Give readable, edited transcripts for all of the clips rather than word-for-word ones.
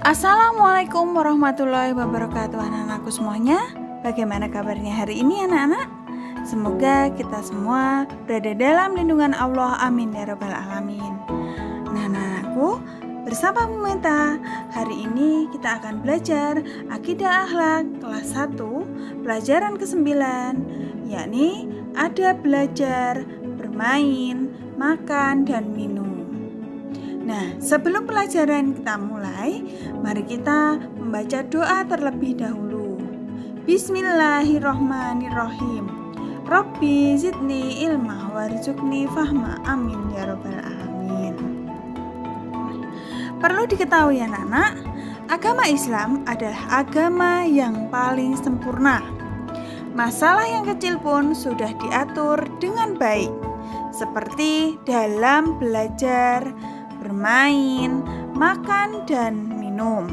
Assalamualaikum warahmatullahi wabarakatuh anak-anakku semuanya. Bagaimana kabarnya hari ini anak-anak? Semoga kita semua berada dalam lindungan Allah, amin ya rabbal alamin. Nah anak-anakku, bersama Bu Meta, hari ini kita akan belajar Akidah Akhlak kelas 1 pelajaran ke-9, yakni ada belajar, bermain, makan, dan minum. Nah, sebelum pelajaran kita mulai, mari kita membaca doa terlebih dahulu. Bismillahirrohmanirrohim. Rabbi zidni ilma warzuqni fahma, amin ya rabbal alamin. Perlu diketahui anak-anak, agama Islam adalah agama yang paling sempurna. Masalah yang kecil pun sudah diatur dengan baik, seperti dalam belajar, bermain, makan, dan minum.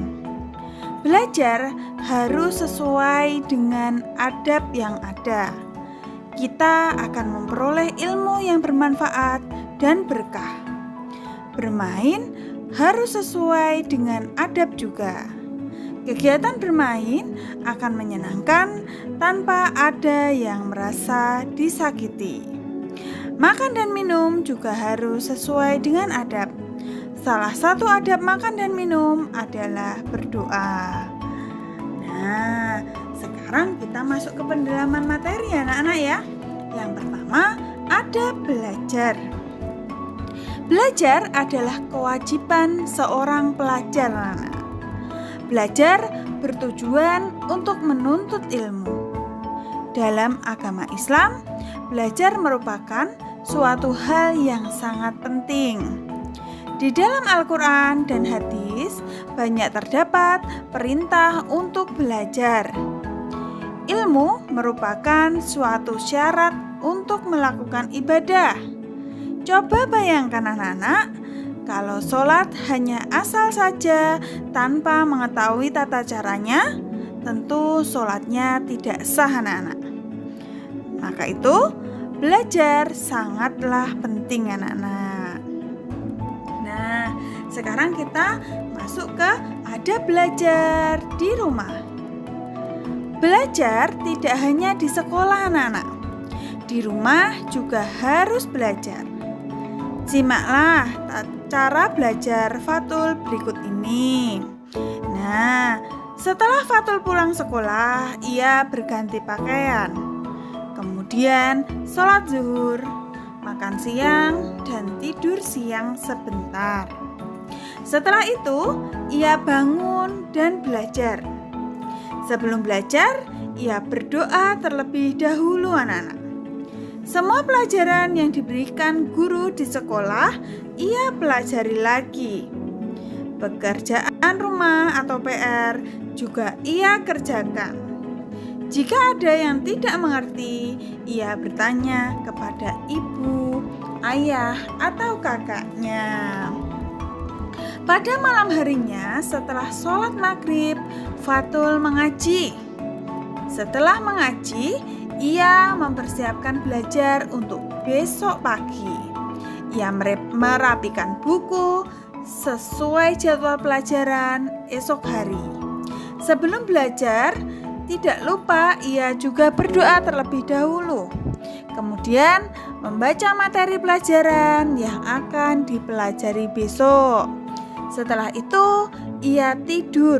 Belajar harus sesuai dengan adab yang ada. Kita akan memperoleh ilmu yang bermanfaat dan berkah. Bermain harus sesuai dengan adab juga. Kegiatan bermain akan menyenangkan tanpa ada yang merasa disakiti. Makan dan minum juga harus sesuai dengan adab. Salah satu adab makan dan minum adalah berdoa. Nah, sekarang kita masuk ke pendalaman materi anak-anak ya. Yang pertama, ada belajar. Belajar adalah kewajiban seorang pelajar anak. Belajar bertujuan untuk menuntut ilmu. Dalam agama Islam, belajar merupakan suatu hal yang sangat penting. Di dalam Al-Quran dan hadis banyak terdapat perintah untuk belajar. Ilmu merupakan suatu syarat untuk melakukan ibadah. Coba bayangkan anak-anak, kalau sholat hanya asal saja tanpa mengetahui tata caranya, tentu sholatnya tidak sah anak-anak. Maka itu belajar sangatlah penting anak-anak. Nah, sekarang kita masuk ke ada belajar di rumah. Belajar tidak hanya di sekolah anak-anak. Di rumah juga harus belajar. Simaklah cara belajar Fatul berikut ini. Nah, setelah Fatul pulang sekolah, ia berganti pakaian. Kemudian sholat zuhur, makan siang, dan tidur siang sebentar. Setelah itu, ia bangun dan belajar. Sebelum belajar, ia berdoa terlebih dahulu anak-anak. Semua pelajaran yang diberikan guru di sekolah, ia pelajari lagi. Pekerjaan rumah atau PR juga ia kerjakan. Jika ada yang tidak mengerti, ia bertanya kepada ibu, ayah, atau kakaknya. Pada malam harinya, setelah sholat maghrib, Fatul mengaji. Setelah mengaji, ia mempersiapkan belajar untuk besok pagi. Ia merapikan buku sesuai jadwal pelajaran esok hari. Sebelum belajar, tidak lupa ia juga berdoa terlebih dahulu. Kemudian membaca materi pelajaran yang akan dipelajari besok. Setelah itu ia tidur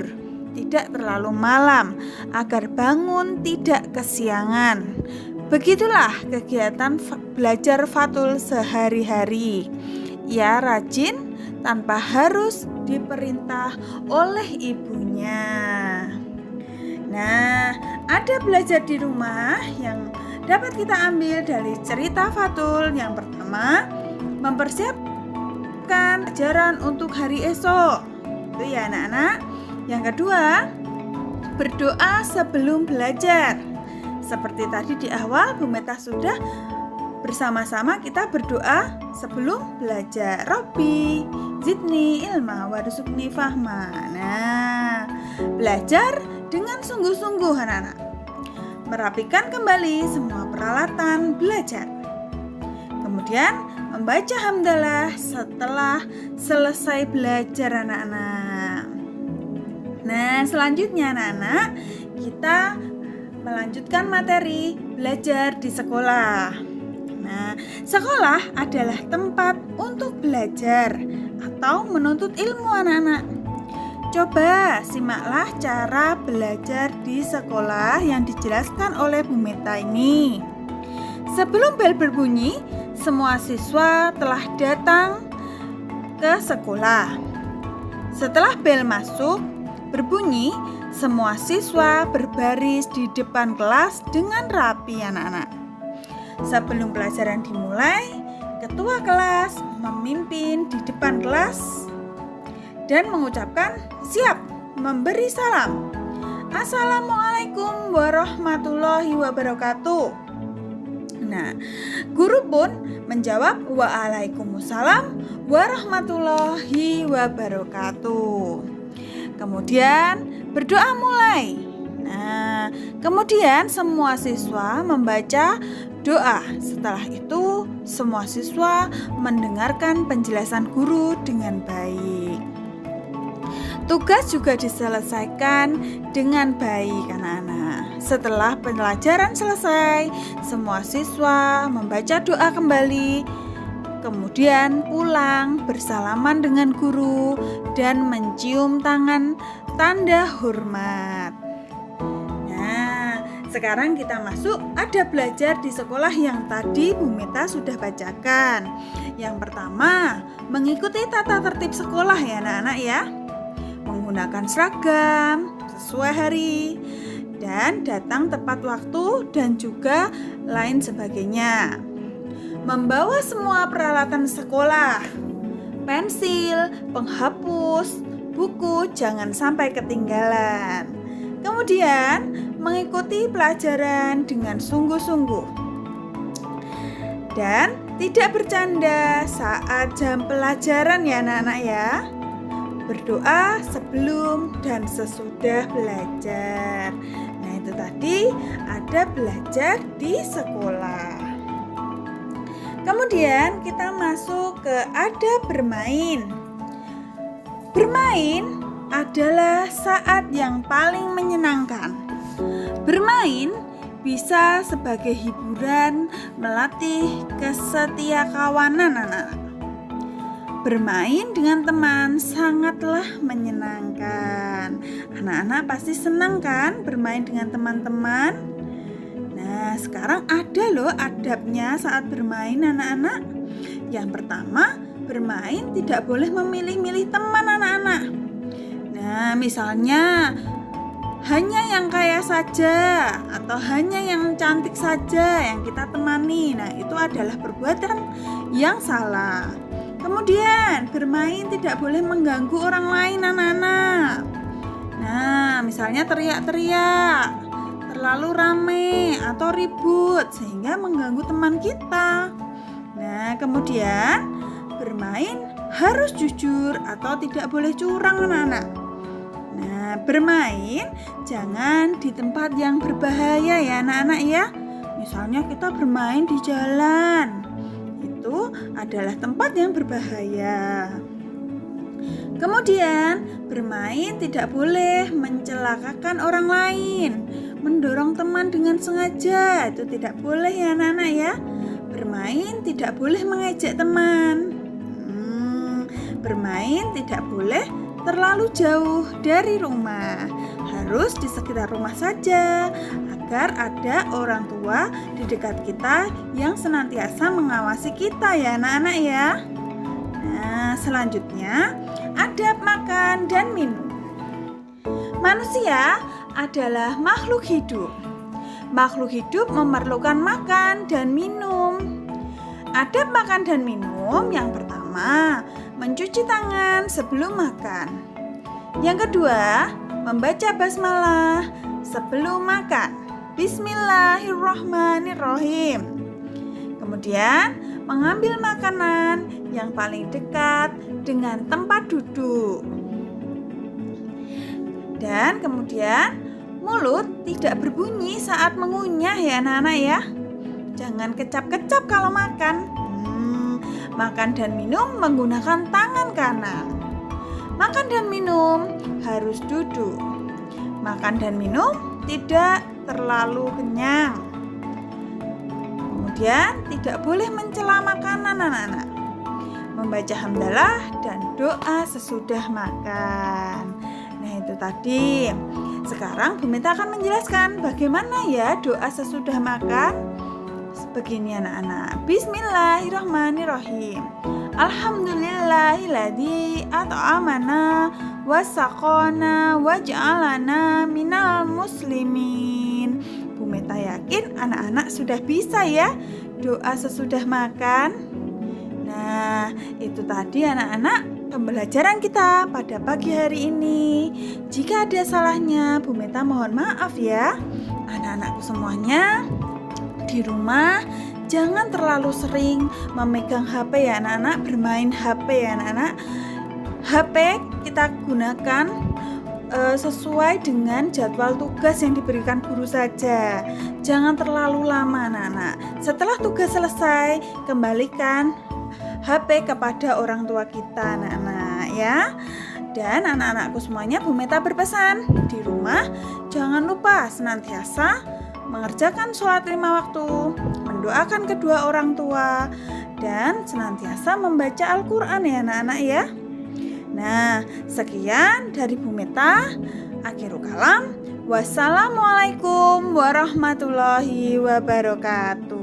tidak terlalu malam agar bangun tidak kesiangan. Begitulah kegiatan belajar Fatul sehari-hari. Ia rajin tanpa harus diperintah oleh ibunya. Nah, ada belajar di rumah yang dapat kita ambil dari cerita Fatul. Yang pertama, mempersiapkan pelajaran untuk hari esok. Itu ya anak-anak. Yang kedua, berdoa sebelum belajar. Seperti tadi di awal, Bu Meta sudah bersama-sama kita berdoa sebelum belajar. Rabbi zidni ilma warzuqni fahma. Nah, belajar dengan sungguh-sungguh anak-anak. Merapikan kembali semua peralatan belajar. Kemudian membaca hamdalah setelah selesai belajar anak-anak. Nah, selanjutnya anak-anak, kita melanjutkan materi belajar di sekolah. Nah, sekolah adalah tempat untuk belajar atau menuntut ilmu anak-anak. Coba simaklah cara belajar di sekolah yang dijelaskan oleh Bu Meta ini. Sebelum bel berbunyi, semua siswa telah datang ke sekolah. Setelah bel masuk berbunyi, semua siswa berbaris di depan kelas dengan rapi anak-anak. Sebelum pelajaran dimulai, ketua kelas memimpin di depan kelas dan mengucapkan siap memberi salam. Assalamualaikum warahmatullahi wabarakatuh. Nah, guru pun menjawab waalaikumsalam warahmatullahi wabarakatuh. Kemudian berdoa mulai. Nah, kemudian semua siswa membaca doa. Setelah itu, semua siswa mendengarkan penjelasan guru dengan baik. Tugas juga diselesaikan dengan baik anak-anak. Setelah pelajaran selesai, semua siswa membaca doa kembali, kemudian pulang bersalaman dengan guru dan mencium tangan tanda hormat. Nah, sekarang kita masuk adab belajar di sekolah yang tadi Bu Meta sudah bacakan. Yang pertama, mengikuti tata tertib sekolah ya anak-anak ya. Menggunakan seragam sesuai hari dan datang tepat waktu dan juga lain sebagainya. Membawa semua peralatan sekolah, pensil, penghapus, buku jangan sampai ketinggalan. Kemudian mengikuti pelajaran dengan sungguh-sungguh dan tidak bercanda saat jam pelajaran ya anak-anak ya. Berdoa sebelum dan sesudah belajar. Nah, itu tadi ada belajar di sekolah. Kemudian kita masuk ke adab bermain. Bermain adalah saat yang paling menyenangkan. Bermain bisa sebagai hiburan, melatih kesetiakawanan anak-anak. Bermain dengan teman sangatlah menyenangkan. Anak-anak pasti senang kan bermain dengan teman-teman? Nah, sekarang ada loh adabnya saat bermain anak-anak. Yang pertama, bermain tidak boleh memilih-milih teman anak-anak. Nah, misalnya hanya yang kaya saja atau hanya yang cantik saja yang kita temani. Nah, itu adalah perbuatan yang salah. Kemudian, bermain tidak boleh mengganggu orang lain anak-anak. Nah, misalnya teriak-teriak, terlalu ramai atau ribut sehingga mengganggu teman kita. Nah, kemudian bermain harus jujur atau tidak boleh curang anak-anak. Nah, bermain jangan di tempat yang berbahaya ya anak-anak ya. Misalnya kita bermain di jalan, itu adalah tempat yang berbahaya. Kemudian, bermain tidak boleh mencelakakan orang lain. Mendorong teman dengan sengaja itu tidak boleh ya anak-anak ya. Bermain tidak boleh mengejek teman. Bermain tidak boleh terlalu jauh dari rumah. Harus di sekitar rumah saja agar ada orang tua di dekat kita yang senantiasa mengawasi kita ya anak-anak ya. Nah, selanjutnya adab makan dan minum. Manusia adalah makhluk hidup. Makhluk hidup memerlukan makan dan minum. Adab makan dan minum yang pertama, mencuci tangan sebelum makan. Yang kedua, membaca basmalah sebelum makan. Bismillahirrahmanirrahim. Kemudian, mengambil makanan yang paling dekat dengan tempat duduk. Dan kemudian mulut tidak berbunyi saat mengunyah ya anak-anak ya. Jangan kecap-kecap kalau makan. Makan dan minum menggunakan tangan kanan. Makan dan minum harus duduk. Makan dan minum tidak terlalu kenyang. Kemudian tidak boleh mencela makanan anak-anak. Membaca hamdalah dan doa sesudah makan. Nah itu tadi. Sekarang Bu Meta akan menjelaskan bagaimana ya doa sesudah makan. Begini anak-anak. Bismillahirrahmanirrahim. Alhamdulillahilladzi at'amana wasaqana waj'alana minal muslimin. Bu Meta yakin anak-anak sudah bisa ya doa sesudah makan. Nah, itu tadi anak-anak pembelajaran kita pada pagi hari ini. Jika ada salahnya, Bu Meta mohon maaf ya. Anak-anakku semuanya di rumah jangan terlalu sering memegang HP ya anak-anak, bermain HP ya anak-anak. HP kita gunakan sesuai dengan jadwal tugas yang diberikan guru saja. Jangan terlalu lama anak-anak. Setelah tugas selesai, kembalikan HP kepada orang tua kita anak-anak ya. Dan anak-anakku semuanya, Bu Meta berpesan di rumah jangan lupa senantiasa mengerjakan sholat 5 waktu, mendoakan kedua orang tua, dan senantiasa membaca Al-Quran ya anak-anak ya. Nah, sekian dari Bu Meta. Akhirul kalam. Wassalamualaikum warahmatullahi wabarakatuh.